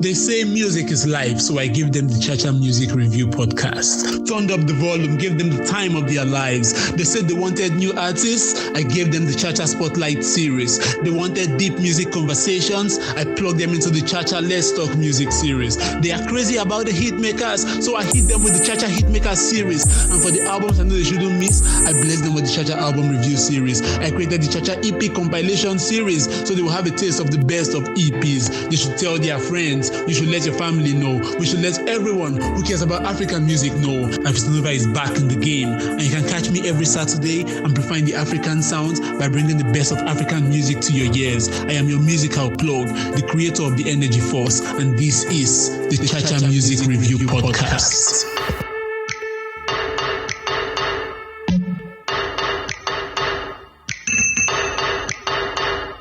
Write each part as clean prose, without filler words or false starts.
They say music is life, so I give them the Cha-Cha Music Review podcast. Turned up the volume, gave them the time of their lives. They said they wanted new artists, I gave them the Cha-Cha Spotlight series. They wanted deep music conversations, I plugged them into the Cha-Cha Let's Talk Music series. They are crazy about the hit makers, so I hit them with the Cha-Cha Hit Makers series. And for the albums I know they shouldn't miss, I blessed them with the Cha-Cha Album Review series. I created the Cha-Cha EP compilation series, so they will have a taste of the best of EPs. They should tell their friends, you should let your family know, we should let everyone who cares about African music know. Afistonova is back in the game, and you can catch me every Saturday amplifying the African sounds by bringing the best of African music to your ears. I am your musical plug, the creator of the Energy Force, and this is the Cha-Cha Music Review podcast.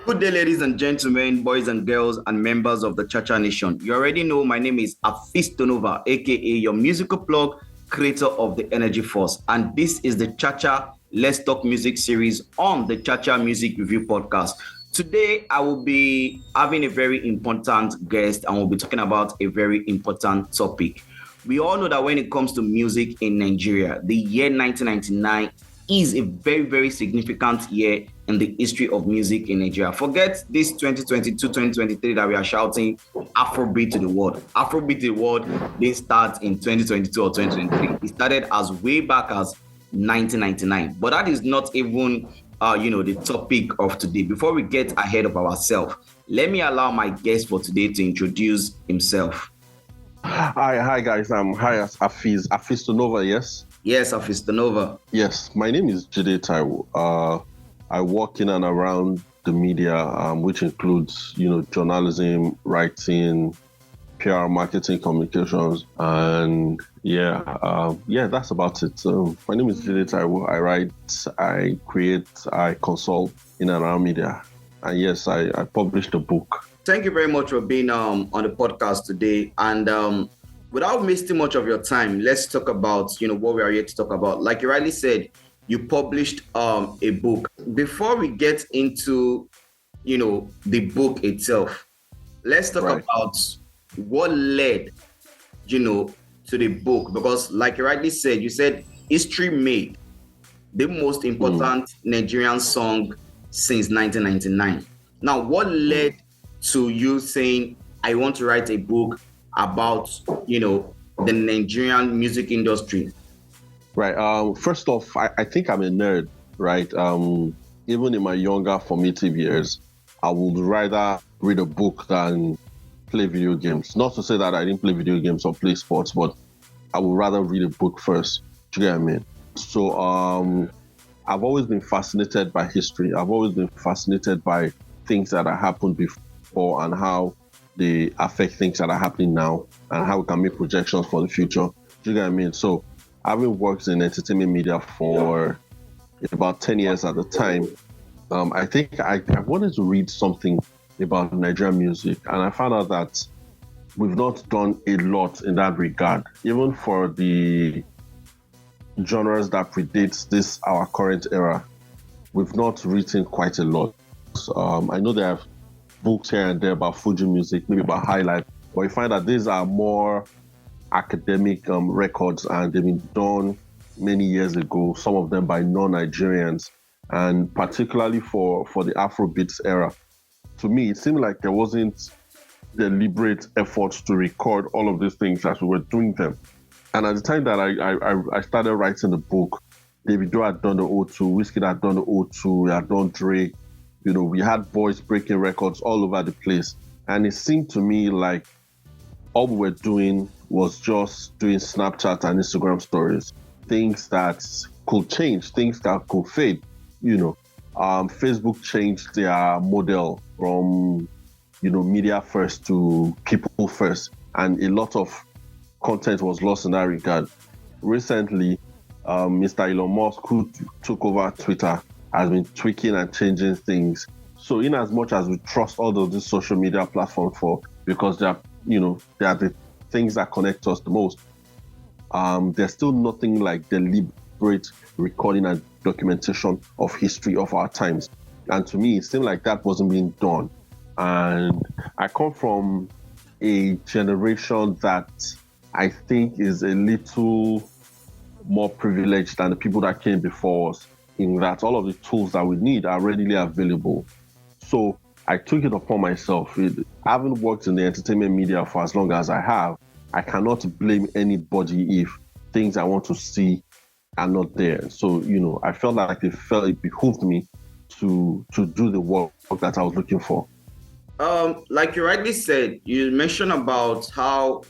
Good day, ladies and gentlemen, boys and girls, and members of the Cha-Cha Nation. You already know my name is Afistonova, aka your musical plug, creator of the Energy Force. And this is the Cha-Cha Let's Talk Music series on the Cha-Cha Music Review podcast. Today, I will be having a very important guest and we'll be talking about a very important topic. We all know that when it comes to music in Nigeria, the year 1999 is a very, very significant year in the history of music in Nigeria. Forget this 2022, 2023 that we are shouting Afrobeat to the world. Afrobeat to the world didn't start in 2022 or 2023. It started as way back as 1999. But that is not even, the topic of today. Before we get ahead of ourselves, let me allow my guest for today to introduce himself. Hi guys. Afistonova, yes? Yes, Afistonova. Yes, my name is Jide Taiwo. I work in and around the media, which includes, journalism, writing, PR, marketing, communications, and that's about it. My name is Jide Taiwo. I write, I create, I consult in and around media, and yes, I published a book. Thank you very much for being on the podcast today. And without wasting much of your time, let's talk about what we are here to talk about. Like you rightly said, you published a book. Before we get into, the book itself, let's talk about what led, to the book. Because like you rightly said, you said history made the most important Nigerian song since 1999. Now, what led to you saying, I want to write a book about, the Nigerian music industry? Right. First off, I think I'm a nerd, right? Even in my younger formative years, I would rather read a book than play video games. Not to say that I didn't play video games or play sports, but I would rather read a book first. Do you get what I mean? So I've always been fascinated by history. I've always been fascinated by things that have happened before and how they affect things that are happening now and how we can make projections for the future. Do you get what I mean? So having worked in entertainment media for about 10 years at the time, I think I wanted to read something about Nigerian music, and I found out that we've not done a lot in that regard. Even for the genres that predates this, our current era, we've not written quite a lot. I know there are books here and there about Fuji music, maybe about high life, but you find that these are more academic records, and they've been done many years ago, some of them by non-Nigerians, and particularly for the Afrobeats era. To me, it seemed like there wasn't deliberate efforts to record all of these things as we were doing them. And at the time that I started writing the book, Davido had done the O2, Wizkid had done the O2, we had done Drake, we had voice breaking records all over the place. And it seemed to me like all we were doing was just doing Snapchat and Instagram stories, things that could change, things that could fade. Facebook changed their model from, media first to people first, and a lot of content was lost in that regard. Recently, Mr. Elon Musk, who took over Twitter, has been tweaking and changing things. So in as much as we trust all of these social media platforms because they are the things that connect us the most, there's still nothing like deliberate recording and documentation of history of our times. And to me, it seemed like that wasn't being done. And I come from a generation that I think is a little more privileged than the people that came before us, in that all of the tools that we need are readily available. So I took it upon myself. Having worked in the entertainment media for as long as I have, I cannot blame anybody if things I want to see are not there. So, I felt like it behooved me to do the work that I was looking for. Like you rightly said, you mentioned about how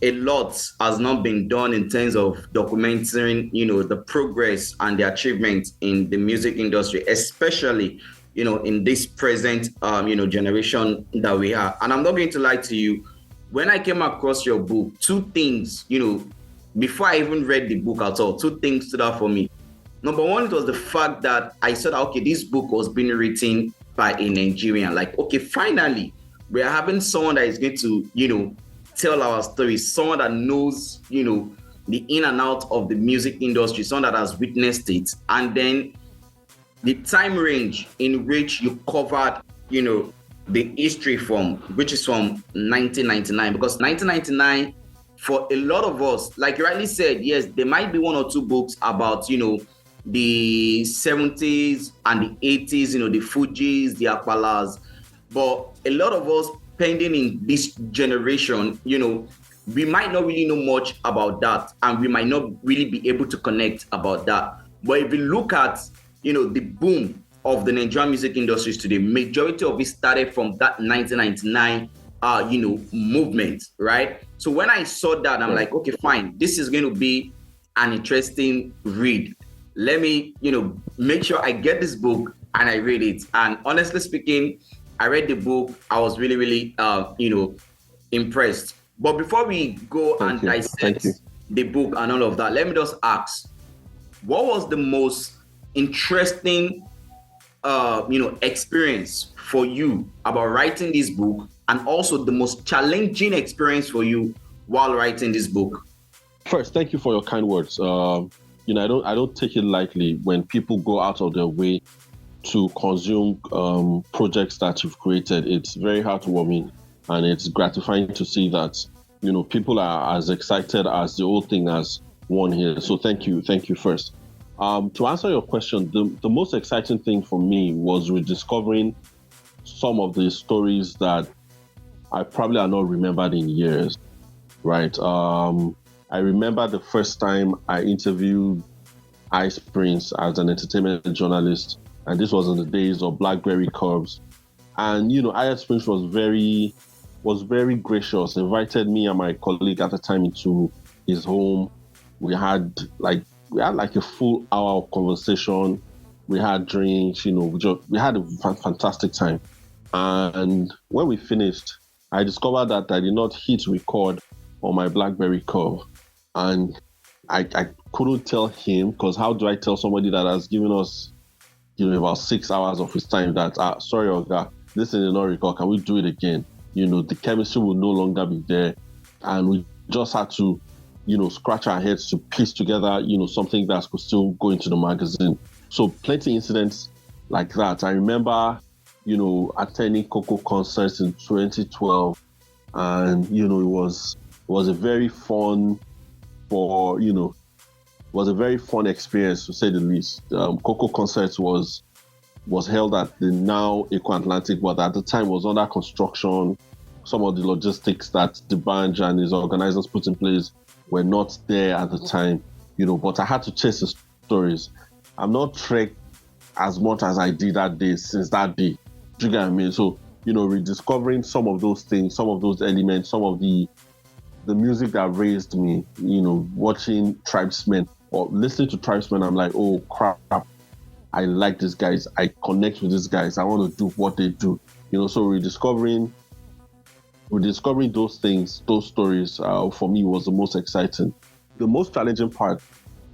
a lot has not been done in terms of documenting, the progress and the achievements in the music industry, especially, in this present, generation that we are. And I'm not going to lie to you, when I came across your book, two things, before I even read the book at all, two things stood out for me. Number one, it was the fact that I said, okay, this book was being written by a Nigerian. Like, okay, finally, we are having someone that is going to, tell our story, someone that knows, the in and out of the music industry, someone that has witnessed it. And then the time range in which you covered, the history from, which is from 1999, because 1999, for a lot of us, like you rightly said, yes, there might be one or two books about, the 70s and the 80s, the Fujis, the Akwalas, but a lot of us pending in this generation, we might not really know much about that, and we might not really be able to connect about that. But if you look at, the boom of the Nigerian music industries today, majority of it started from that 1999, movement, right? So when I saw that, I'm like, okay, fine, this is going to be an interesting read. Let me, make sure I get this book and I read it. And honestly speaking, I read the book. I was really, really, impressed. But before we go and dissect the book and all of that, let me just ask, what was the most interesting, experience for you about writing this book, and also the most challenging experience for you while writing this book? First, thank you for your kind words. I don't take it lightly when people go out of their way to consume projects that you've created. It's very heartwarming, and it's gratifying to see that people are as excited as the whole thing has won here. So thank you first. To answer your question, the most exciting thing for me was rediscovering some of the stories that I probably are not remembered in years, right? I remember the first time I interviewed Ice Prince as an entertainment journalist, and this was in the days of BlackBerry Curves. And Ice Prince was very gracious, invited me and my colleague at the time into his home. We had like a full hour of conversation. We had drinks, we had a fantastic time. And when we finished, I discovered that I did not hit record on my BlackBerry Curve. And I couldn't tell him, because how do I tell somebody that has given us, about 6 hours of his time that, sorry, Oga, this is not record, can we do it again? The chemistry will no longer be there. And we just had to, scratch our heads to piece together, something that could still go into the magazine. So plenty incidents like that. I remember, attending Coco concerts in 2012, and, it was a very fun experience, to say the least. Coco concerts was held at the now Eco Atlantic, but at the time was under construction. Some of the logistics that the band and his organizers put in place were not there at the time, but I had to chase the stories. I'm not trekked as much as I did that day since that day. Do you get what I mean? So, rediscovering some of those things, some of those elements, some of the music that raised me, watching Tribesmen or listening to Tribesmen, I'm like, oh crap, I like these guys. I connect with these guys. I want to do what they do. So rediscovering those things, those stories, for me was the most exciting. The most challenging part,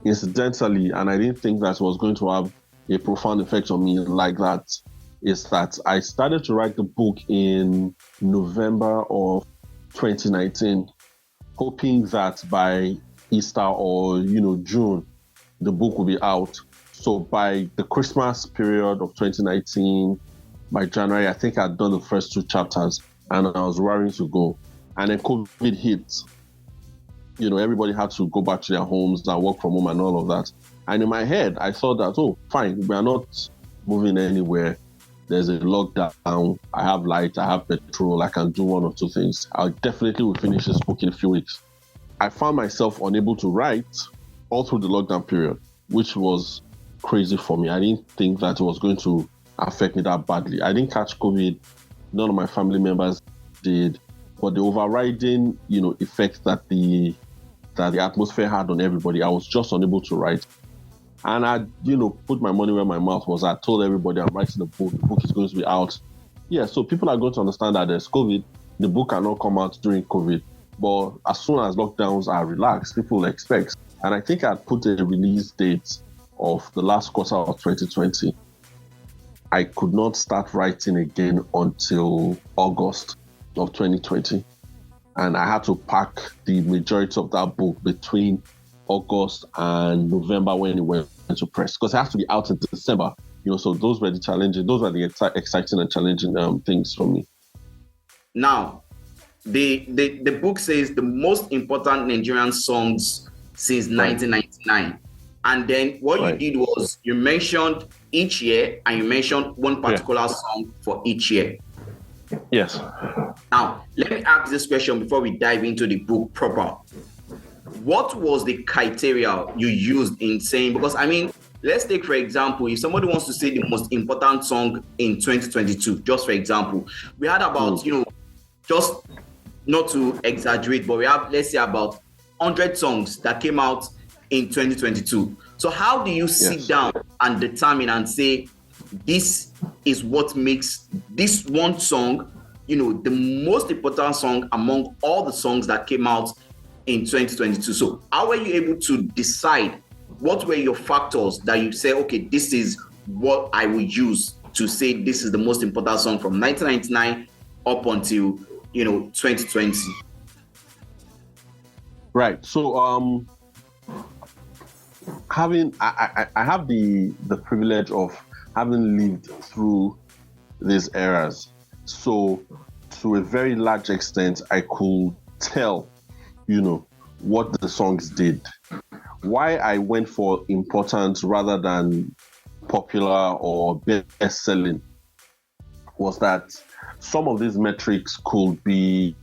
incidentally, and I didn't think that was going to have a profound effect on me like that, is that I started to write the book in November of 2019, hoping that by Easter or, June, the book will be out. So by the Christmas period of 2019, by January, I think I'd done the first 2 chapters and I was raring to go. And then COVID hit. Everybody had to go back to their homes and work from home and all of that. And in my head, I thought that, oh, fine, we are not moving anywhere. There's a lockdown. I have light. I have petrol. I can do one or two things. I definitely will finish this book in a few weeks. I found myself unable to write all through the lockdown period, which was crazy for me. I didn't think that it was going to affect me that badly. I didn't catch COVID. None of my family members did. But the overriding, effect that the atmosphere had on everybody, I was just unable to write. And I, put my money where my mouth was. I told everybody I'm writing a book. The book is going to be out. Yeah, so people are going to understand that there's COVID. The book cannot come out during COVID. But as soon as lockdowns are relaxed, people will expect. And I think I put a release date of the last quarter of 2020. I could not start writing again until August of 2020. And I had to pack the majority of that book between August and November when it went to press, because it has to be out in December. So those were the challenging, those were the exciting and challenging things for me. Now, the book says the most important Nigerian songs since 1999. And then what you did was you mentioned each year and you mentioned one particular song for each year. Yes. Now, let me ask this question before we dive into the book proper. What was the criteria you used in saying, because let's take, for example, if somebody wants to say the most important song in 2022, just for example, we had about, just not to exaggerate, but we have, let's say, about 100 songs that came out in 2022. So how do you sit down and determine and say, this is what makes this one song, the most important song among all the songs that came out in 2022? So how were you able to decide what were your factors that you say, okay, this is what I will use to say this is the most important song from 1999 up until, 2020? Right. So I have the privilege of having lived through these eras. So to a very large extent, I could tell, what the songs did. Why I went for important rather than popular or best-selling was that some of these metrics could be,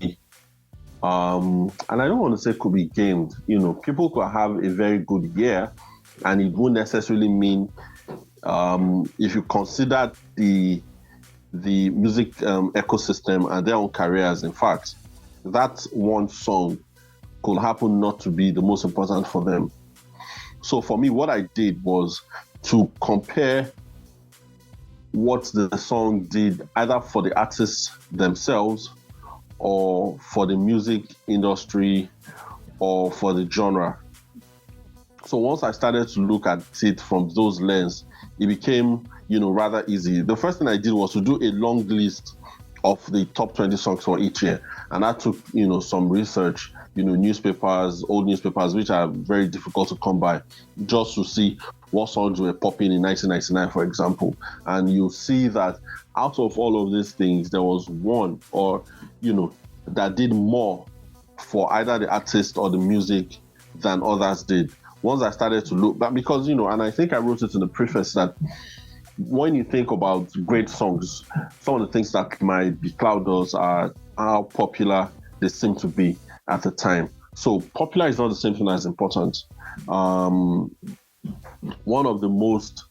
and I don't want to say could be gamed. People could have a very good year, and it won't necessarily mean, if you consider the music ecosystem and their own careers, in fact, that one song could happen not to be the most important for them. So for me, what I did was to compare what the song did either for the artists themselves or for the music industry or for the genre. So once I started to look at it from those lenses, it became, rather easy. The first thing I did was to do a long list of the top 20 songs for each year. And that took, some research, newspapers, old newspapers, which are very difficult to come by, just to see what songs were popping in 1999, for example. And you see that out of all of these things, there was one that did more for either the artist or the music than others did. Once I started to look back, because, and I think I wrote it in the preface that when you think about great songs, some of the things that might becloud us are how popular they seem to be at the time. So popular is not the same thing as important. One of the most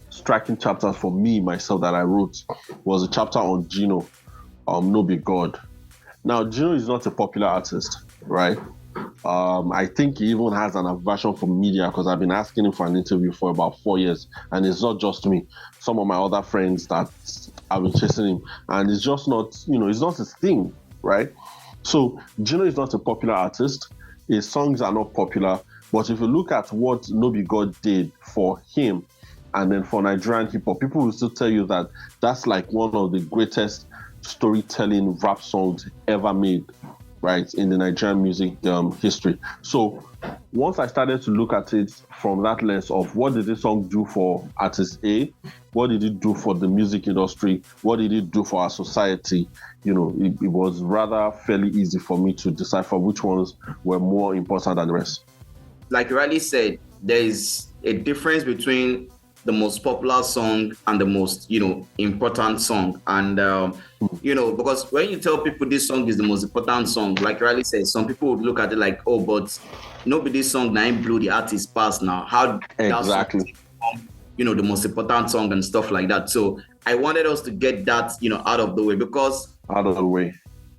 striking chapters for me, myself, that I wrote was a chapter on Gino, No Be God. Now, Gino is not a popular artist, right? I think he even has an aversion for media, because I've been asking him for an interview for about 4 years, and it's not just me. Some of my other friends that have been chasing him, and it's just not, it's not his thing, right? So Gino is not a popular artist. His songs are not popular, but if you look at what No Be God did for him and then for Nigerian hip hop, people will still tell you that that's like one of the greatest storytelling rap songs ever made. right, in the Nigerian music history. So once I started to look at it from that lens of what did this song do for artist A, what did it do for the music industry, what did it do for our society, it was rather fairly easy for me to decipher which ones were more important than the rest. Like you rightly said, there is a difference between the most popular song and the most, important song. And, because when you tell people this song is the most important song, like you rightly said, some people would look at it like, oh, but this song now blew the artist past now. How exactly become, the most important song and stuff like that. So I wanted us to get that, out of the way because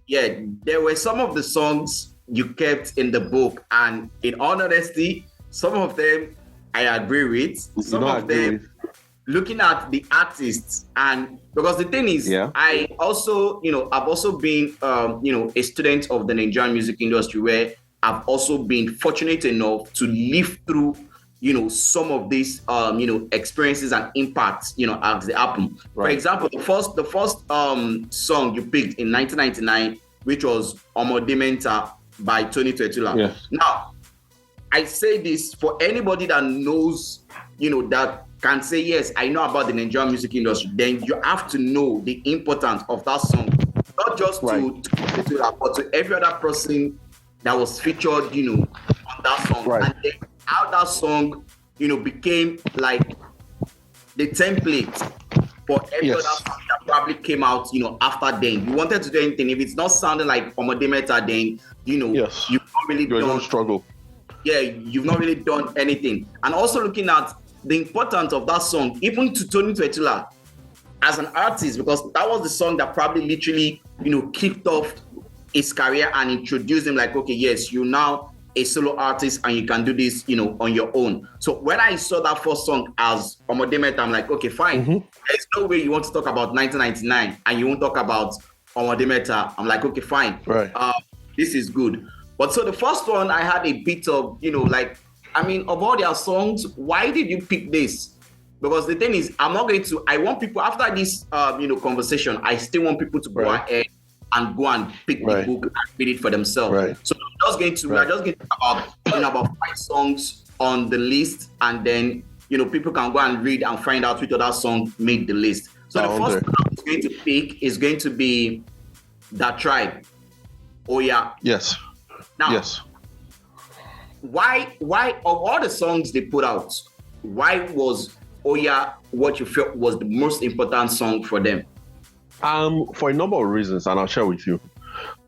yeah, there were some of the songs you kept in the book, and in all honesty, some of them I agree with. Some of them, looking at the artists, and because the thing is, I also, I've also been, a student of the Nigerian music industry, where I've also been fortunate enough to live through, some of these, experiences and impacts, as they happen. Right. For example, the first song you picked in 1999, which was Omode by Tetulia. Yeah. Now, I say this for anybody that knows, that can say, yes, I know about the Nigerian music industry, then you have to know the importance of that song, not just to Tetulia, but to every other person that was featured, on that song. Right. And then how that song, became like the template for every other song that probably came out, after then. You wanted to do anything. If it's not sounding like Omode Meta, then, you've not really done struggle. Yeah, you've not really done anything. And also looking at the importance of that song, even to Tetulia as an artist, because that was the song that probably literally, kicked off his career and introduced him like, okay, yes, you're now a solo artist and you can do this, on your own. So when I saw that first song as Omode Meta, I'm like, okay, fine. There's no way you want to talk about 1999 and you won't talk about Omode Meta. I'm like, okay, fine. Right. This is good. But so the first one, I had a bit of, of all their songs, why did you pick this? Because the thing is, I want people, after this, conversation, I still want people to go ahead and go and pick the book and read it for themselves. Right. So we're just going to talk about 5 songs on the list, and then, people can go and read and find out which other song made the list. So the first one I'm going to pick is going to be that Trybe Oya. Yes. Now, why of all the songs they put out, why was Oya what you felt was the most important song for them? For a number of reasons, and I'll share with you.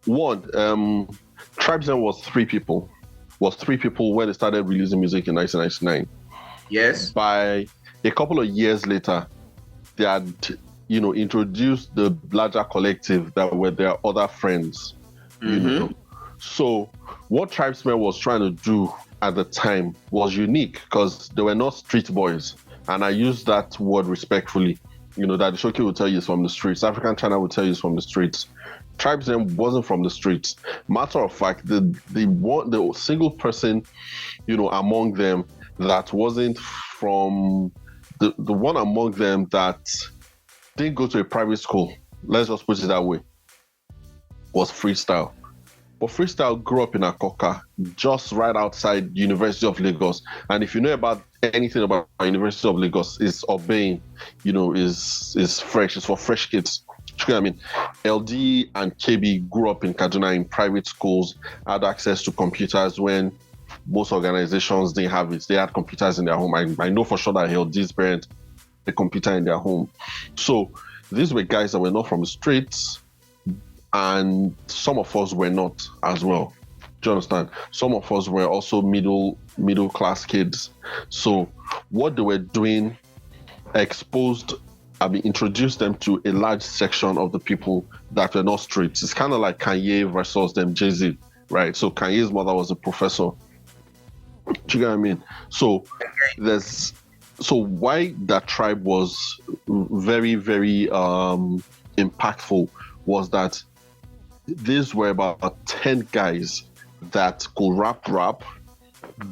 One, Trybe was three people when they started releasing music in 1999. Yes. By a couple of years later, they had, introduced the larger collective that were their other friends. So what Trybe was trying to do at the time was unique because they were not street boys. And I use that word respectfully. That Shoki will tell you it's from the streets. African China will tell you it's from the streets. Trybe wasn't from the streets. Matter of fact, the single person, among them that wasn't from the one among them that didn't go to a private school, let's just put it that way, was Freestyle. But Freestyle grew up in Akoka, just right outside University of Lagos. And if you know about anything about University of Lagos, it's obeying, is fresh. It's for fresh kids. You know what I mean? LD and KB grew up in Kaduna in private schools, had access to computers when most organizations didn't have it. They had computers in their home. I know for sure that LD's parents had a computer in their home. So these were guys that were not from the streets, and some of us were not as well. Do you understand? Some of us were also middle class kids. So what they were doing introduced them to a large section of the people that were not streets. It's kind of like Kanye versus them Jay-Z, right? So Kanye's mother was a professor. Do you get what I mean? So why that Trybe was very, very impactful was that these were about 10 guys that could rap,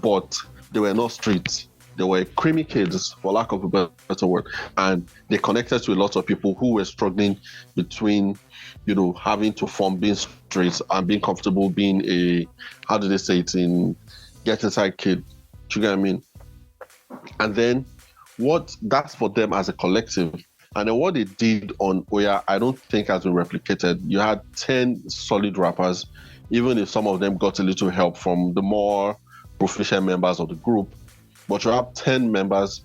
but they were not streets. They were creamy kids, for lack of a better word, and they connected to a lot of people who were struggling between, having to form being straight and being comfortable being a, how do they say it, in get inside kid. Do you get what I mean? And then that's for them as a collective. And then what they did on Oya, I don't think has been replicated. You had 10 solid rappers, even if some of them got a little help from the more proficient members of the group. But you have 10 members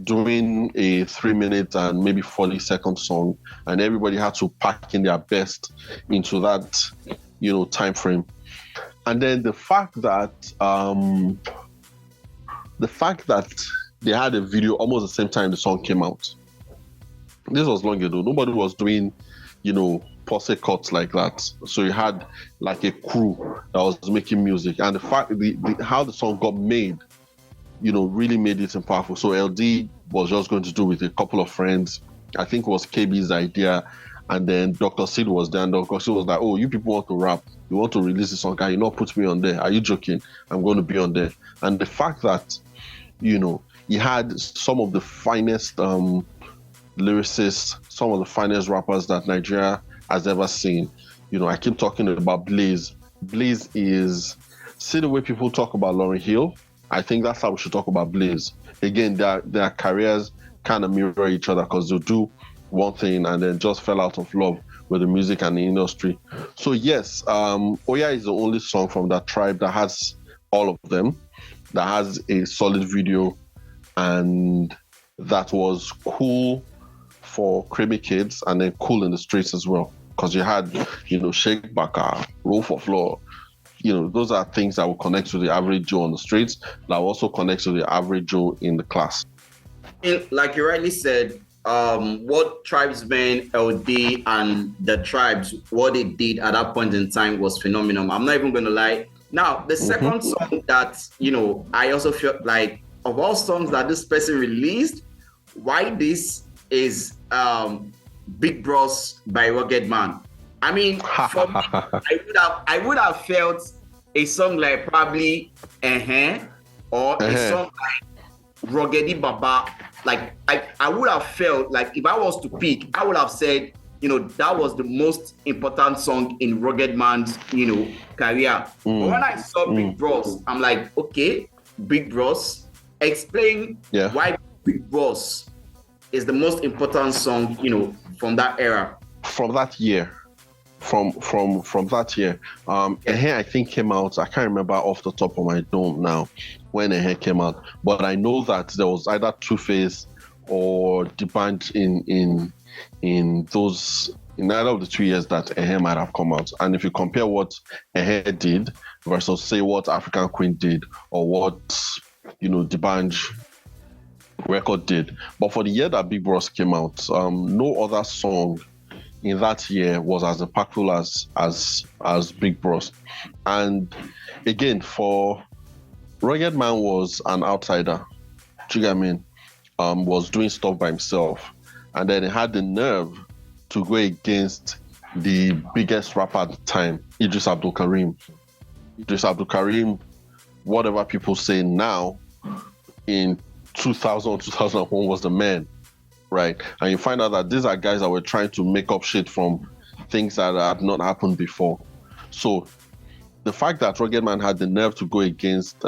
doing a 3-minute and maybe 40-second song, and everybody had to pack in their best into that, time frame. And then the fact that they had a video almost the same time the song came out. This was long ago. Nobody was doing, posse cuts like that. So you had like a crew that was making music, and the fact how the song got made, really made it impactful. So LD was just going to do with a couple of friends. I think it was KB's idea, and then Dr. Sid was there, and Dr. Sid was like, "Oh, you people want to rap? You want to release this song? Can you not put me on there? Are you joking? I'm going to be on there." And the fact that, he had some of the finest lyricists, some of the finest rappers that Nigeria has ever seen. I keep talking about Blaze. Blaze is, see the way people talk about Lauryn Hill? I think that's how we should talk about Blaze. Again, their careers kind of mirror each other because they'll do one thing and then just fell out of love with the music and the industry. So yes, Oya is the only song from that tribe that has all of them, that has a solid video, and that was cool for creamy kids and then cool in the streets as well. Because you had, Shake Baka, Roll for Floor. Those are things that will connect to the average Joe on the streets, that will also connect to the average Joe in the class. Like you rightly said, what Tribesmen, LD, and the tribes, what they did at that point in time was phenomenal. I'm not even going to lie. Now, the second song that, I also felt like, of all songs that this person released, why this is Big Bros by Ruggedman. I mean, for me, I would have felt a song like probably or a song like Ruggedy Baba. Like I would have felt like if I was to pick, I would have said, that was the most important song in Ruggedman's, career. But when I saw Big Bros, I'm like, okay, Big Bros, explain why Big Bros is the most important song, from that era. From that year. From that year. Ehe, I think came out, I can't remember off the top of my dome now when Ehe came out, but I know that there was either Two-Face or D'banj in either of the 2 years that Ehe might have come out. And if you compare what Ehe did versus say what African Queen did or what D'banj record did, but for the year that Big Bros came out, no other song in that year was as impactful as Big Bros. And again, for Ruggedman was an outsider. Do you get what I mean? Was doing stuff by himself, and then he had the nerve to go against the biggest rapper at the time, Idris Abdul Karim. Idris Abdul Karim, whatever people say now, in 2000, 2001 was the man, right? And you find out that these are guys that were trying to make up shit from things that had not happened before. So the fact that Ruggedman had the nerve to go against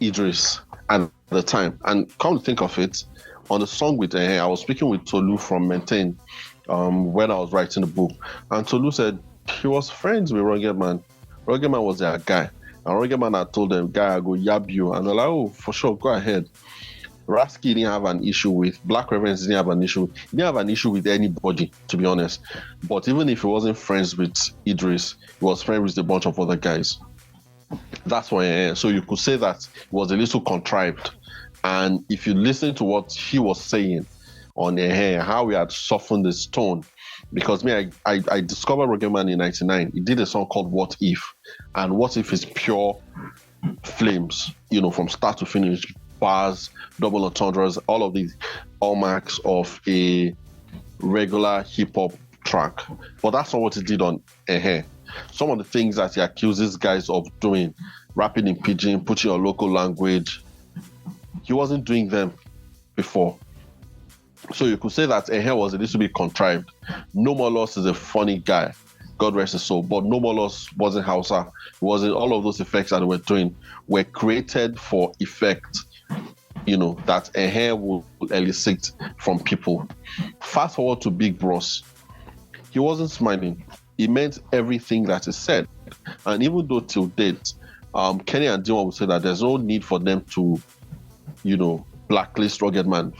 Idris at the time, and come to think of it, on the song with I was speaking with Tolu from Maintain when I was writing the book, and Tolu said he was friends with Ruggedman. Ruggedman was their guy. And Ruggedman had told them, guy, I go yab you. And they're like, oh, for sure, go ahead. Rasky didn't have an issue with, Black Reverends didn't have an issue. He didn't have an issue with anybody, to be honest. But even if he wasn't friends with Idris, he was friends with a bunch of other guys. That's why, so you could say that it was a little contrived. And if you listen to what he was saying on how he had softened his tone, because I discovered Ruggedman in 99. He did a song called What If, and What If is pure flames, from start to finish, bars, double entendres, all of these hallmarks of a regular hip-hop track. But that's not what he did on Some of the things that he accuses guys of doing, rapping in pidgin, putting your local language, he wasn't doing them before. So you could say that Ehe was a little bit contrived. No More Loss is a funny guy, God rest his soul, but No More Loss wasn't Hausa. It wasn't all of those effects that they were doing were created for effect, that Ehe will elicit from people. Fast forward to Big Bros. He wasn't smiling. He meant everything that he said. And even though till date, Kenny and Dion would say that there's no need for them to, blacklist Ruggedman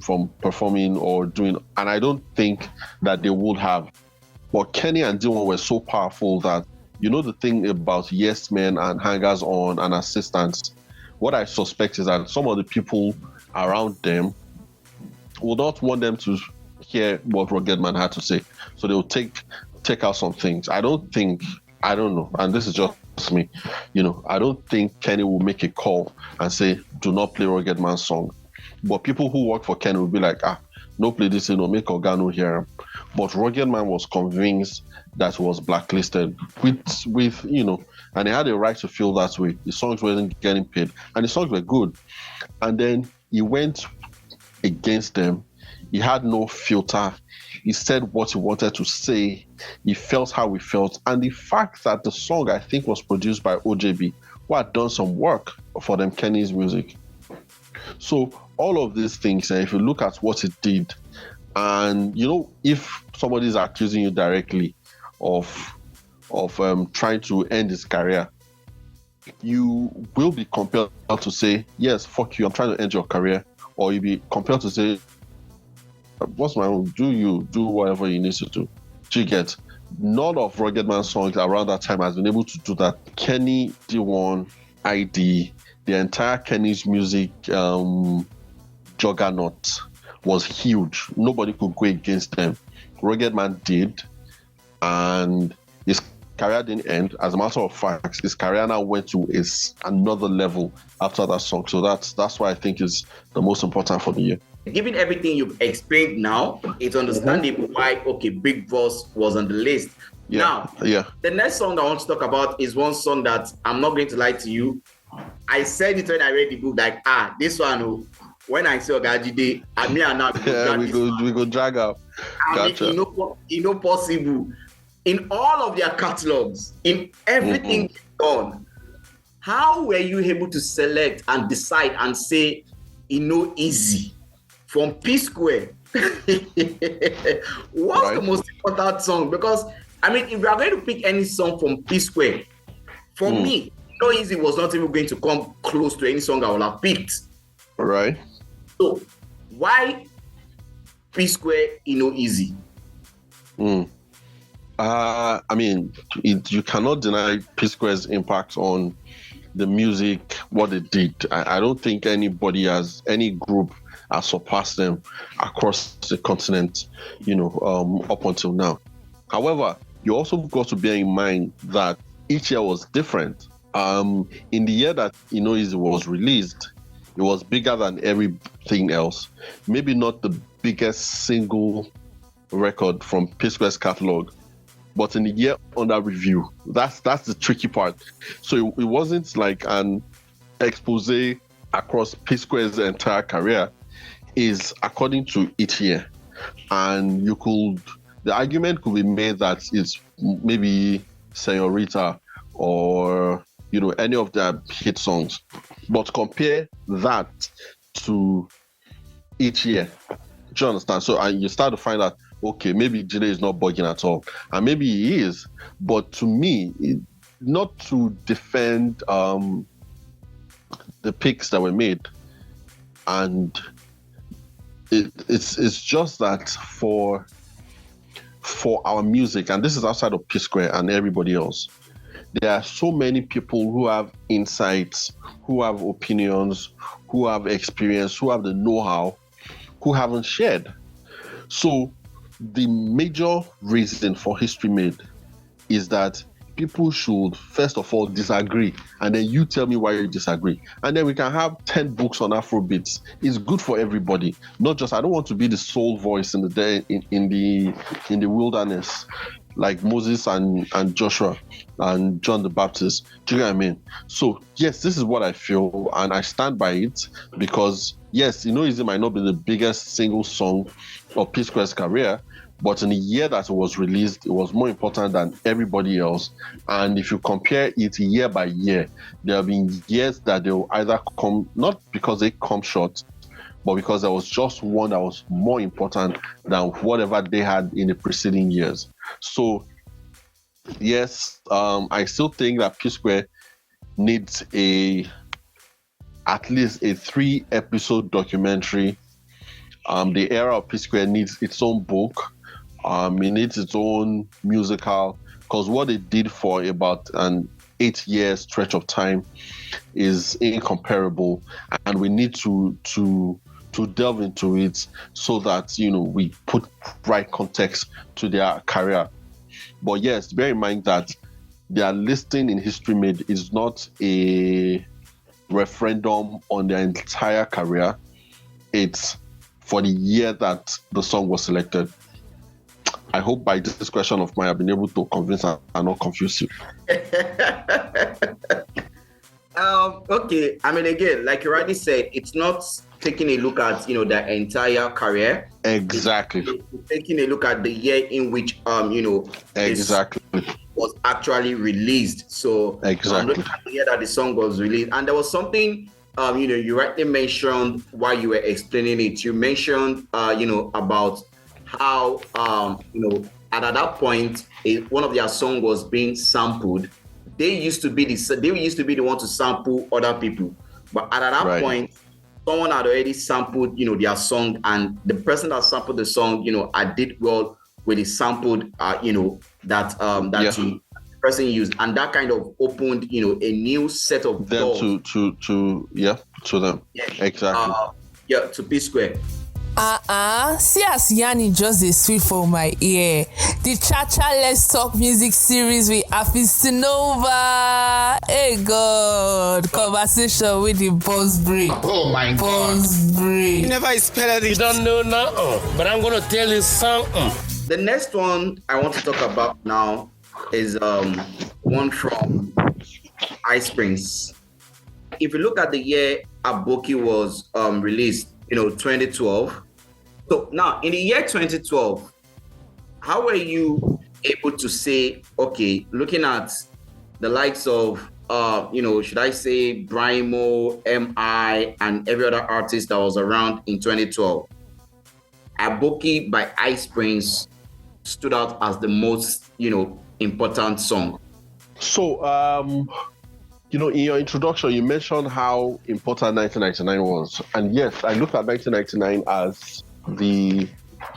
from performing or doing, and I don't think that they would have. But Kenny and Dion were so powerful that, the thing about yes men and hangers on and assistants, what I suspect is that some of the people around them would not want them to hear what Ruggedman had to say. So they'll take out some things. I don't know, and this is just me, I don't think Kenny will make a call and say, do not play Ruggedman's song. But people who work for Kenny will be like, no play this, make Organo hear him. But Ruggedman was convinced that he was blacklisted with and he had a right to feel that way. The songs weren't getting paid, and the songs were good. And then he went against them. He had no filter. He said what he wanted to say. He felt how he felt. And the fact that the song, I think, was produced by OJB, who had done some work for them, Kenny's music. So all of these things, if you look at what it did, and, if somebody is accusing you directly of trying to end his career, you will be compelled to say, yes, fuck you, I'm trying to end your career. Or you'll be compelled to say, what's my own? Do whatever you need to do. Do you get? None of Ruggedman's songs around that time has been able to do that. Kenny, D1, ID, the entire Kenny's music juggernaut was huge. Nobody could go against them. Ruggedman did, and his career didn't end. As a matter of fact, his career now went to another level after that song. So that's why I think is the most important for the year. Given everything you've explained now, it's understandable why, Big Bros was on the list. Yeah. Now, the next song I want to talk about is one song that I'm not going to lie to you. I said it when I read the book, like, this one, when I saw Jide, me and now we go drag up. Gotcha. Possible. In all of their catalogs, in everything done, how were you able to select and decide and say, easy? From PSquare. What's the most important song? Because, if we are going to pick any song from PSquare, for me, No Easy was not even going to come close to any song I would have picked. Right. So, why PSquare E No Easy? You cannot deny PSquare's impact on the music, what it did. I don't think any group has surpassed them across the continent, up until now. However, you also got to bear in mind that each year was different. In the year that Easy was released, it was bigger than everything else. Maybe not the biggest single record from PSquare's catalog, but in the year under review. That's the tricky part. So it wasn't like an expose across PSquare's entire career. Is according to each year, and the argument could be made that it's maybe Señorita or any of their hit songs, but compare that to each year. Do you understand? So you start to find out, okay, maybe Jide is not bugging at all, and maybe he is, but to me, not to defend the picks that were made, and it's just that for our music, and this is outside of PSquare and everybody else, there are so many people who have insights, who have opinions, who have experience, who have the know-how, who haven't shared. So the major reason for History Made is that people should first of all disagree, and then you tell me why you disagree, and then we can have 10 books on Afrobeats. It's good for everybody, not just I don't want to be the sole voice in the wilderness. like Moses and Joshua and John the Baptist. Do you know what I mean? So yes, this is what I feel, and I stand by it, because yes, it might not be the biggest single song of PSquare's career, but in the year that it was released, it was more important than everybody else. And if you compare it year by year, there have been years that they will either come, not because they come short, but because there was just one that was more important than whatever they had in the preceding years. So yes, I still think that PSquare needs at least a 3-episode documentary. The era of PSquare needs its own book. It needs its own musical, because what it did for about an 8-year stretch of time is incomparable, and we need to delve into it so that we put right context to their career. But yes, bear in mind that their listing in History Made is not a referendum on their entire career. It's for the year that the song was selected. I hope by this question of mine, I've been able to convince and not confuse you. Okay. I mean, again, like you rightly said, it's not taking a look at their entire career. Exactly. It's taking a look at the year in which exactly was actually released. So exactly looking at the year that the song was released, and there was something you rightly mentioned while you were explaining it. You mentioned about how at that point one of their songs was being sampled. They used to be the one to sample other people, but at that point, someone had already sampled their song, and the person that sampled the song I did well with the sampled the person used, and that kind of opened a new set of doors to them. Exactly. To PSquare. See as Yanni just dey sweet for my ear. The Cha-Cha Let's Talk music series with Afistinova. Hey God, conversation with the boss break. Oh my God. Boss break. You never spell it. You don't know now, but I'm gonna tell you something. The next one I want to talk about now is one from Ice Prince. If you look at the year Aboki was released, 2012. So now in the year 2012, how were you able to say, okay, looking at the likes of should I say Brimo, MI, and every other artist that was around in 2012, Aboki by Ice Prince stood out as the most important song? So in your introduction, you mentioned how important 1999 was. And yes, I look at 1999 as the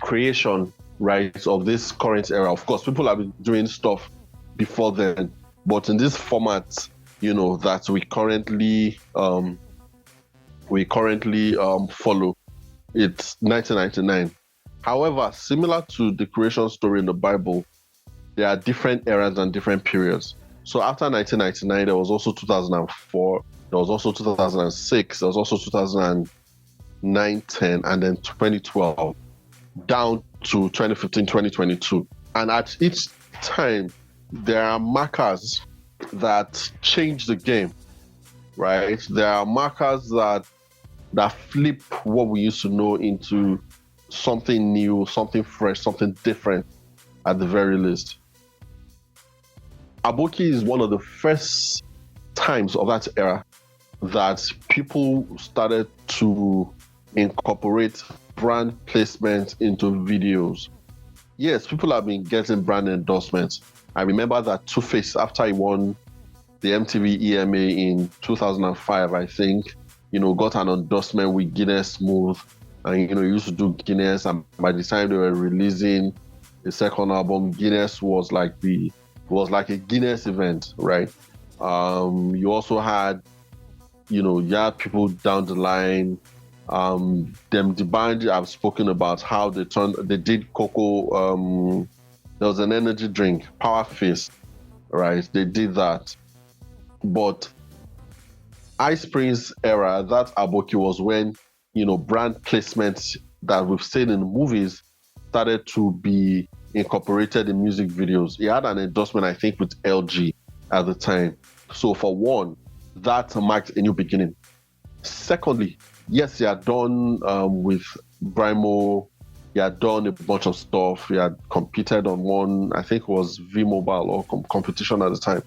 creation, right, of this current era. Of course, people have been doing stuff before then, but in this format, that we currently follow, it's 1999. However, similar to the creation story in the Bible, there are different eras and different periods. So after 1999, there was also 2004, there was also 2006, there was also 2009, 10, and then 2012, down to 2015, 2022. And at each time, there are markers that change the game, right? There are markers that flip what we used to know into something new, something fresh, something different at the very least. Aboki is one of the first times of that era that people started to incorporate brand placement into videos. Yes, people have been getting brand endorsements. I remember that Two-Face, after he won the MTV EMA in 2005, I think, got an endorsement with Guinness Smooth, and he used to do Guinness, and by the time they were releasing the second album, Guinness was like a Guinness event, right? You also had, people down the line. The band I've spoken about how they did Cocoa. There was an energy drink, Power Fist, right? They did that. But Ice Prince era, that Aboki was when, brand placements that we've seen in movies started to be incorporated in music videos. He had an endorsement, I think, with LG at the time. So for one, that marked a new beginning. Secondly, yes, he had done with Brimo, he had done a bunch of stuff. He had competed on one, I think it was V-Mobile or competition at the time,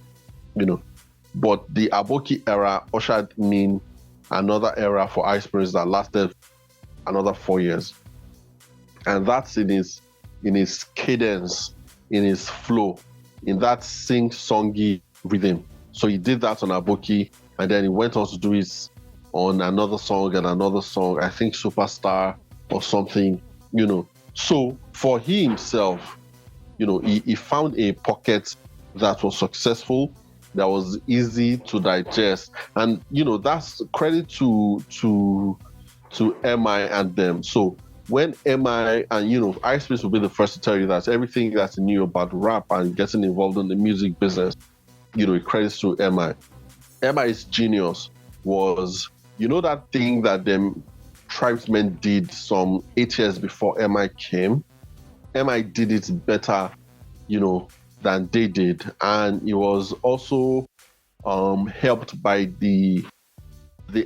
But the Aboki era ushered in another era for Ice Prince that lasted another 4 years. And that's in his cadence, in his flow, in that sing-songy rhythm. So he did that on Aboki, and then he went on to do it on another song and another song, I think Superstar or something, So for himself, he found a pocket that was successful, that was easy to digest. And, that's credit to MI and them. So when MI and, Ice Prince will be the first to tell you that everything that he knew about rap and getting involved in the music business, it credits to MI. MI's genius was, that thing that them tribesmen did some 8 years before MI came. MI did it better, than they did. And it was also helped by the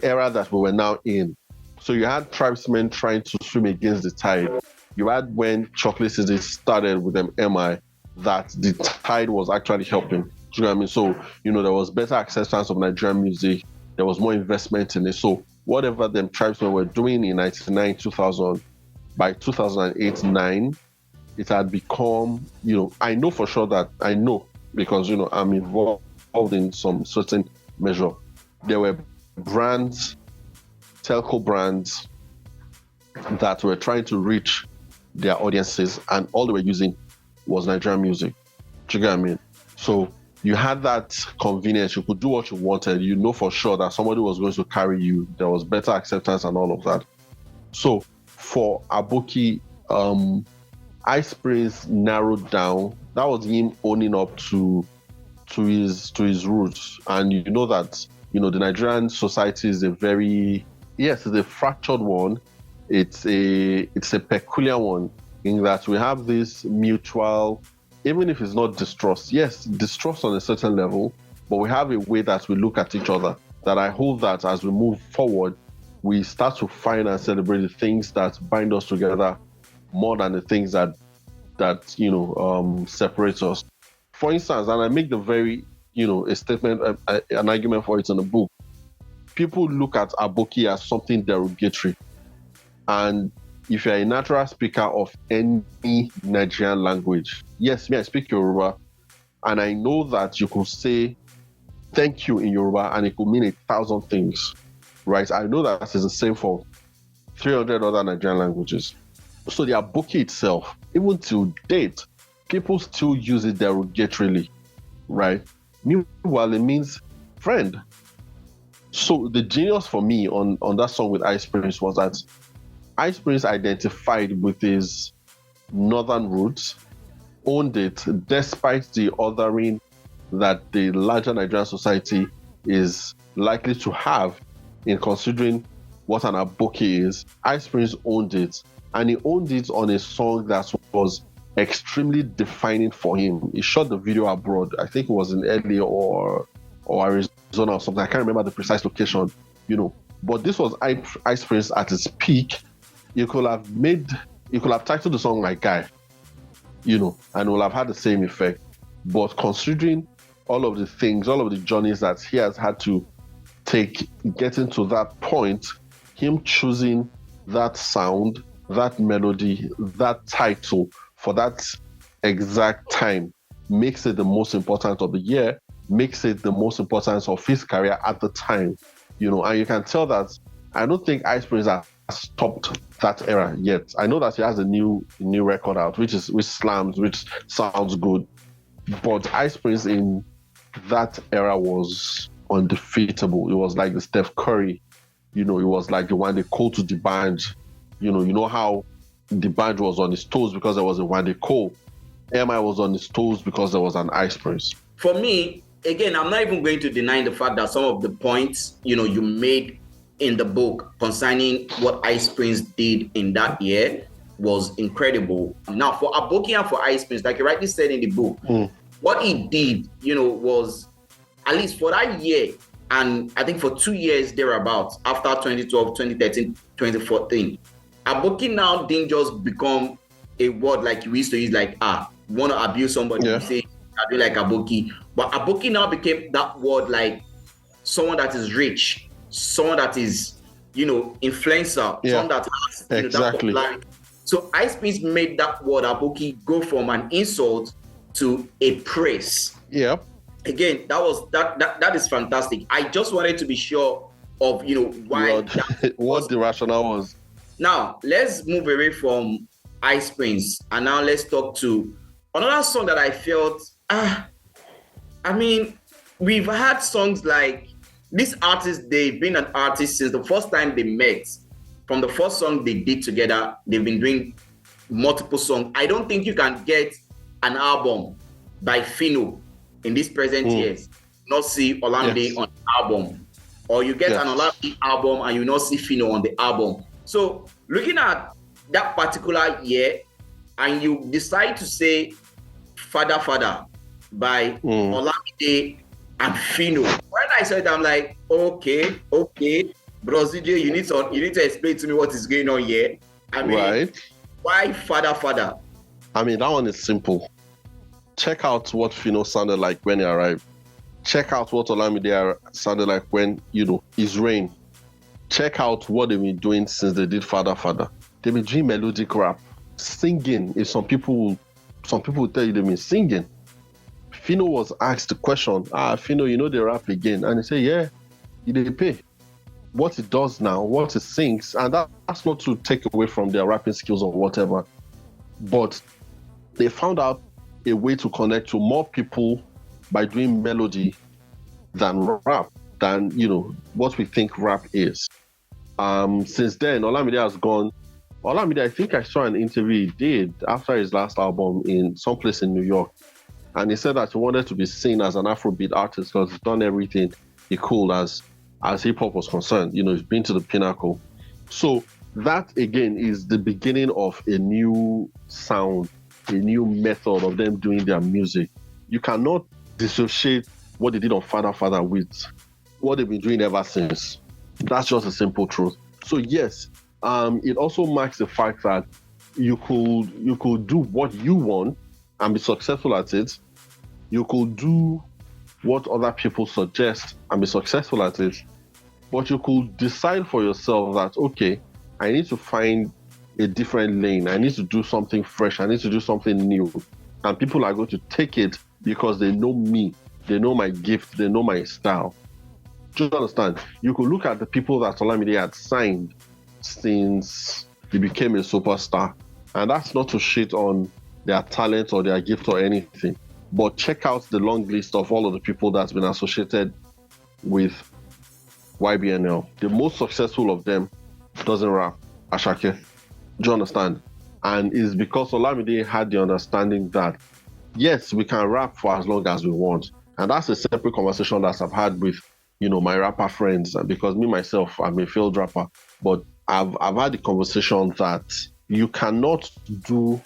era that we were now in. So you had tribesmen trying to swim against the tide. You had when Chocolate City started with them MI, that the tide was actually helping. Do you know what I mean? So, there was better acceptance of Nigerian music. There was more investment in it. So whatever them tribesmen were doing in 99, 2000, by 2008, 9, it had become, I know for sure that I know because, I'm involved in some certain measure. There were brands, telco brands that were trying to reach their audiences, and all they were using was Nigerian music. Do you get what I mean? So you had that convenience. You could do what you wanted. You know for sure that somebody was going to carry you. There was better acceptance and all of that. So for Aboki, Ice Prince narrowed down. That was him owning up to his roots. And you know that, the Nigerian society is it's a fractured one. It's a peculiar one in that we have this mutual, even if it's not distrust, yes, distrust on a certain level, but we have a way that we look at each other that I hope that as we move forward, we start to find and celebrate the things that bind us together more than the things that separate us. For instance, and I make the very, a statement, an argument for it in the book, people look at Aboki as something derogatory. And if you're a natural speaker of any Nigerian language, yes, I speak Yoruba, and I know that you could say thank you in Yoruba and it could mean 1,000 things, right? I know that is the same for 300 other Nigerian languages. So the Aboki itself, even to date, people still use it derogatorily, right? Meanwhile, it means friend. So the genius for me on that song with Ice Prince was that Ice Prince identified with his northern roots, owned it, despite the othering that the larger Nigerian society is likely to have in considering what an Aboki is. Ice Prince owned it, and he owned it on a song that was extremely defining for him. He shot the video abroad. I think it was in LA or Arizona or something. I can't remember the precise location, But this was Ice Prince at its peak. You could have titled the song My Guy, and it will have had the same effect. But considering all of the things, all of the journeys that he has had to take getting to that point, him choosing that sound, that melody, that title for that exact time makes it the most important of the year, makes it the most important of his career at the time, and you can tell that I don't think Ice Prince has stopped that era yet. I know that he has a new record out, which slams, which sounds good, but Ice Prince in that era was undefeatable. It was like the Steph Curry, it was like the one they called to the band. You know how the band was on his toes because there was a one they call. MI was on his toes because there was an Ice Prince. For me, again, I'm not even going to deny the fact that some of the points, you made in the book concerning what Ice Prince did in that year, was incredible. Now, for Aboki and for Ice Prince, like you rightly said in the book, what he did, was at least for that year, and I think for 2 years thereabouts, after 2012, 2013, 2014, Aboki now didn't just become a word like we used to use, like, you want to abuse somebody, you say, I do like Aboki. But Aboki now became that word like someone that is rich, someone that is, influencer, someone that has that popularity. So Ice Prince made that word Aboki go from an insult to a praise. Yeah. Again, that is fantastic. I just wanted to be sure of why what the rationale was. Now let's move away from Ice Prince and now let's talk to another song that I felt. We've had songs like this artist. They've been an artist since the first time they met. From the first song they did together, they've been doing multiple songs. I don't think you can get an album by Phyno in these present years, not see Olamide on the album. Or you get an Olamide album and you not see Phyno on the album. So looking at that particular year, and you decide to say Father by Olamide and Phyno. When I said that, I'm like, okay, Bros DJ, you need to explain to me what is going on here. Why Father? That one is simple. Check out what Phyno sounded like when he arrived. Check out what Olamide sounded like when, his reign. Check out what they've been doing since they did Father. They've been doing melodic rap, singing. If some people will tell you they've been singing. Phyno was asked the question, Phyno, they rap again. And he said, yeah, he did pay. What he does now, what he sings, and that's not to take away from their rapping skills or whatever, but they found out a way to connect to more people by doing melody than rap, than, what we think rap is. Since then, Olamide has gone. Olamide, I think I saw an interview he did after his last album in some place in New York. And he said that he wanted to be seen as an Afrobeat artist because he's done everything he could as hip-hop was concerned. He's been to the pinnacle. So that, again, is the beginning of a new sound, a new method of them doing their music. You cannot dissociate what they did on Father with what they've been doing ever since. That's just a simple truth. So yes, it also marks the fact that you could do what you want and be successful at it. You could do what other people suggest and be successful at it. But you could decide for yourself that, okay, I need to find a different lane. I need to do something fresh. I need to do something new. And people are going to take it because they know me. They know my gift. They know my style. Do you understand? You could look at the people that Olamide had signed since he became a superstar. And that's not to shit on their talent or their gift or anything. But check out the long list of all of the people that's been associated with YBNL. The most successful of them doesn't rap, Ashake. Do you understand? And it's because Olamide had the understanding that, yes, we can rap for as long as we want. And that's a separate conversation that I've had with, my rapper friends. Because me, myself, I'm a failed rapper. But I've had the conversation that you cannot do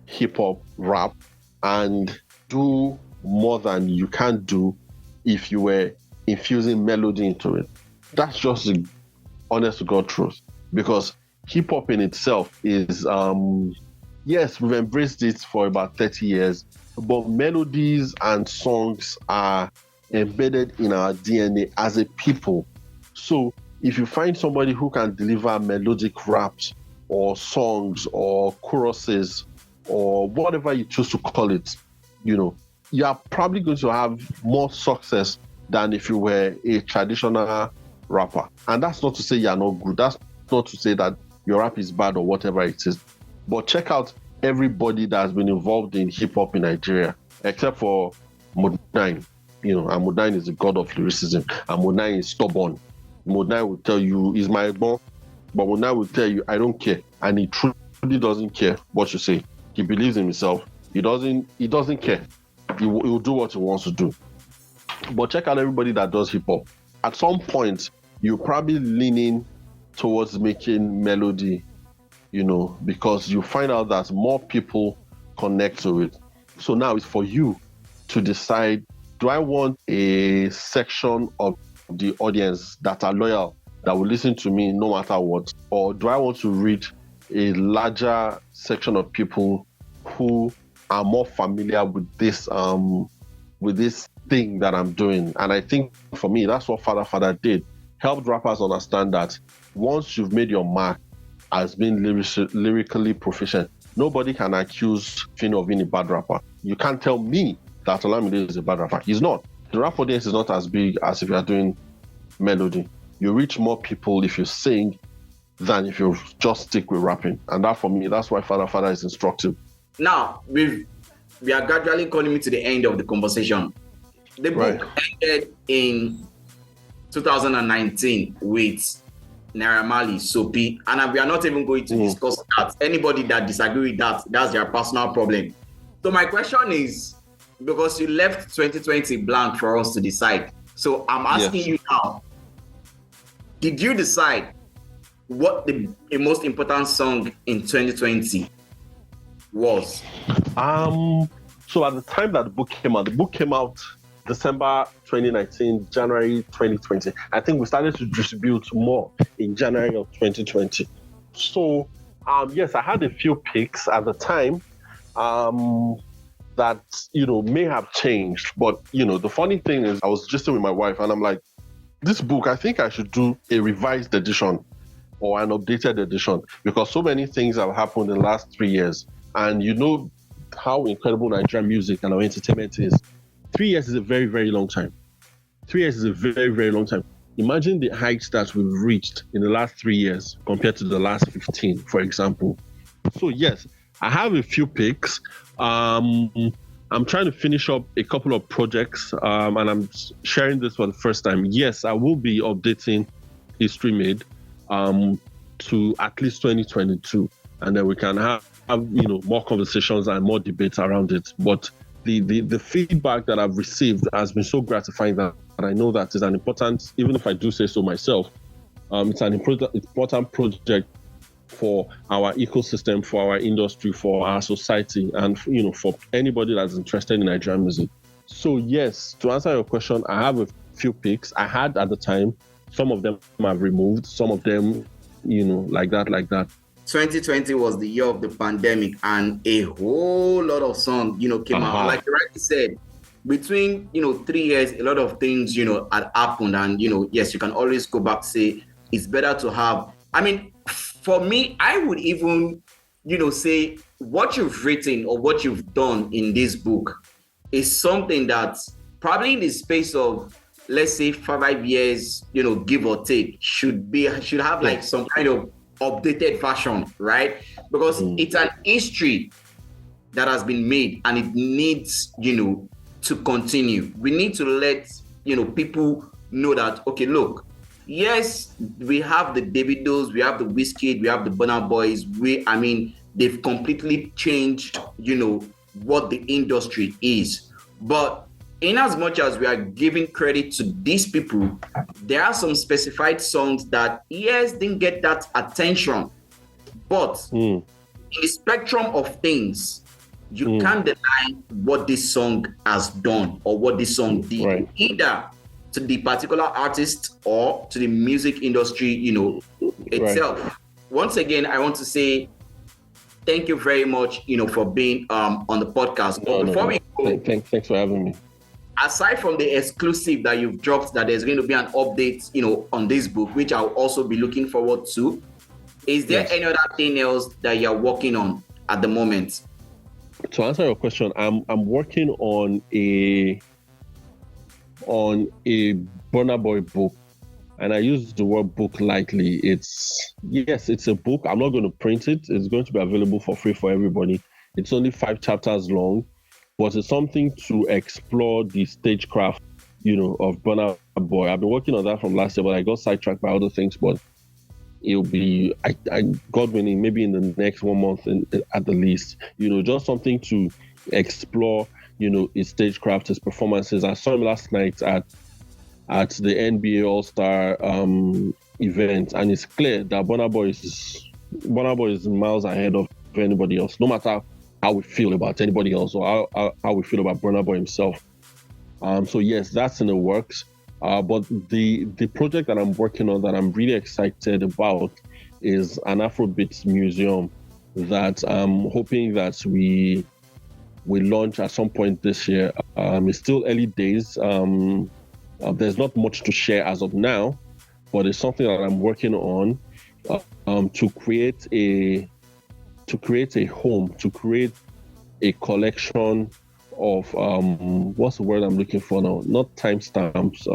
hip-hop rap and do more than you can do if you were infusing melody into it. That's just the honest to God truth. Because hip-hop in itself is, yes, we've embraced it for about 30 years, but melodies and songs are embedded in our DNA as a people. So if you find somebody who can deliver melodic raps or songs or choruses or whatever you choose to call it, you are probably going to have more success than if you were a traditional rapper. And that's not to say you're not good. That's not to say that your rap is bad or whatever it is. But check out everybody that has been involved in hip-hop in Nigeria, except for Mode9. And Mode9 is the god of lyricism. And Mode9 is stubborn. Mode9 will tell you, he's my bone. But Mode9 will tell you, I don't care. And he truly doesn't care what you say. He believes in himself. He doesn't care. He will do what he wants to do. But check out everybody that does hip-hop. At some point, you're probably leaning towards making melody because you find out that more people connect to it. So now it's for you to decide, do I want a section of the audience that are loyal, that will listen to me no matter what? Or do I want to reach a larger section of people who are more familiar with this thing that I'm doing? And I think for me, that's what Father did. Helped rappers understand that once you've made your mark as being lyrically proficient, nobody can accuse Fino of being a bad rapper. You can't tell me that Olamide is a bad rapper. He's not. The rap audience is not as big as if you are doing melody. You reach more people if you sing than if you just stick with rapping. And that, for me, that's why Father is instructive. Now, we are gradually coming to the end of the conversation. The book ended in 2019 with Naira Marley, Soapy, and we are not even going to discuss that. Anybody that disagree with that, that's their personal problem. So my question is, because you left 2020 blank for us to decide, so I'm asking you now, did you decide what the most important song in 2020 was? So at the time that the book came out December 2019, January 2020. I think we started to distribute more in January of 2020. So yes, I had a few picks at the time that may have changed. But the funny thing is, I was just with my wife and I'm like, this book, I think I should do a revised edition or an updated edition, because so many things have happened in the last 3 years. And you know how incredible Nigerian music and our entertainment is. 3 years is a very, very long time. 3 years is a very, very long time. Imagine the heights that we've reached in the last 3 years compared to the last 15, for example. So yes, I have a few picks. I'm trying to finish up a couple of projects, and I'm sharing this for the first time. Yes, I will be updating History Made to at least 2022, and then we can have more conversations and more debates around it. But the feedback that I've received has been so gratifying that I know that it's an important, even if I do say so myself, it's an important project for our ecosystem, for our industry, for our society, and for anybody that's interested in Nigerian music. So yes, to answer your question, I have a few picks. I had at the time. Some of them I've removed. Some of them, like that. 2020 was the year of the pandemic, and a whole lot of songs, came out. Like you rightly said, between 3 years, a lot of things, had happened, and yes, you can always go back, say it's better to have. I mean, for me, I would even, say what you've written or what you've done in this book is something that probably in the space of, let's say, 5 years, give or take, should have like some kind of updated version, right? Because it's an history that has been made and it needs, to continue. We need to let, people know that, okay, look, yes, we have the Davidos, we have the Wizkid, we have the Burna Boys. They've completely changed, what the industry is. But in as much as we are giving credit to these people, there are some specified songs that, yes, didn't get that attention. But in the spectrum of things, you can't deny what this song has done or what this song did, either to the particular artist or to the music industry, itself. Right. Once again, I want to say thank you very much, for being on the podcast. But before we go, thanks for having me. Aside from the exclusive that you've dropped, that there's going to be an update, on this book, which I'll also be looking forward to, is there any other thing else that you're working on at the moment? To answer your question, I'm working on a Burna Boy book, and I use the word book lightly. It's a book. I'm not going to print it. It's going to be available for free for everybody. It's only 5 chapters long, but it's something to explore the stagecraft, of Burna Boy. I've been working on that from last year, but I got sidetracked by other things. But it'll be, God willing, maybe in the next 1 month at the least. Just something to explore, his stagecraft, his performances. I saw him last night at the NBA All-Star event, and it's clear that Burna Boy is Burna Boy is miles ahead of anybody else, no matter how we feel about anybody else or how we feel about Burna Boy himself. So yes, that's in the works. But the project that I'm working on that I'm really excited about is an Afrobeats museum that I'm hoping that we launch at some point this year. It's still early days. There's not much to share as of now, but it's something that I'm working on to create a home, to create a collection of what's the word I'm looking for now? Not timestamps.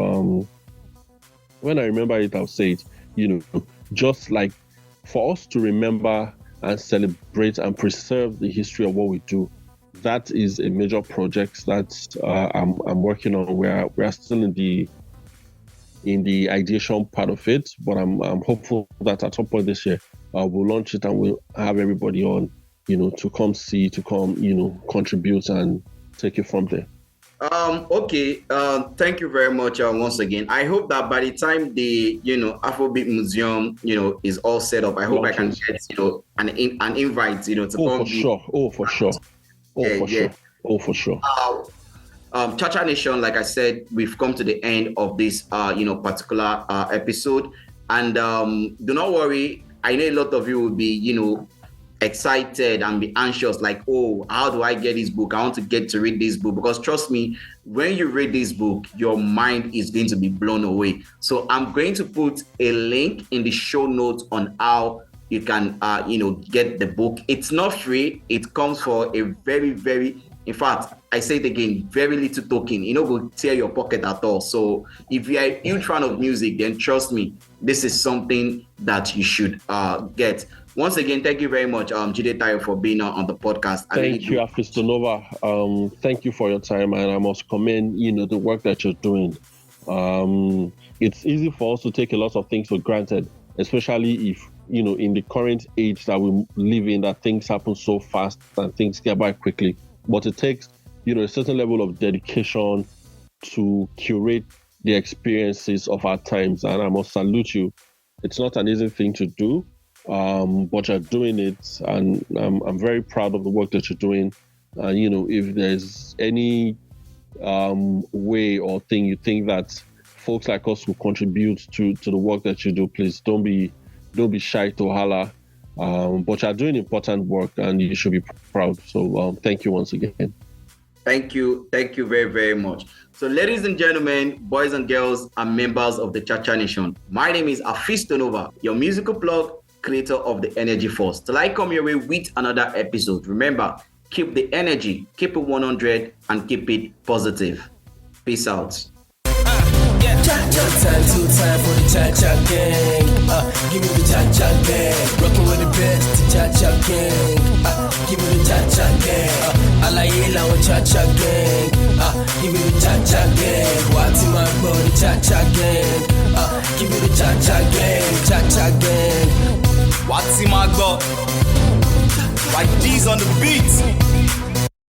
When I remember it, I'll say it. Just like for us to remember and celebrate and preserve the history of what we do. That is a major project that I'm working on. We're still in the ideation part of it, but I'm hopeful that at some point this year we'll launch it and we'll have everybody on, to come see, to come, contribute and take it from there. Okay. Thank you very much once again. I hope that by the time the Afrobeat Museum is all set up, I hope I can get an invite to come. For sure. Cha-Cha Nation, like I said, we've come to the end of this particular episode, and do not worry. I know a lot of you will be excited and be anxious, like, oh, how do I get this book? I want to get to read this book, because trust me, when you read this book, your mind is going to be blown away. So I'm going to put a link in the show notes on how you can get the book. It's not free. It comes for a very, very, in fact, I say it again, very little token. Go tear your pocket at all. So if you're a huge fan of music, then trust me, this is something that you should get. Once again, thank you very much, Jide Taiwo, for being on the podcast. Thank you, Afistonova. Thank you for your time, and I must commend, the work that you're doing. It's easy for us to take a lot of things for granted, especially if, in the current age that we live in, that things happen so fast and things get by quickly. But it takes, a certain level of dedication to curate the experiences of our times, and I must salute you. It's not an easy thing to do. But you're doing it, and I'm very proud of the work that you're doing. If there's any way or thing you think that folks like us will contribute to the work that you do, please don't be shy to holler. But you're doing important work, and you should be proud. So thank you once again. Thank you very, very much. So, ladies and gentlemen, boys and girls, and members of the Cha-Cha Nation, my name is Afistonova, your musical plug, creator of the Energy Force. Till I come your way with another episode, remember, keep the energy, keep it 100, and keep it positive. Peace out. Time for the Cha-Cha gang. Give me the Cha-Cha gang. Rockin' with the best, the Cha-Cha gang. Give me the Cha-Cha gang. Alayela with Cha-Cha gang. Give me the Cha-Cha gang. What's in my body, Cha-Cha gang. Give me the Cha-Cha gang, Cha-Cha gang. What's in my god? Like G's on the beat.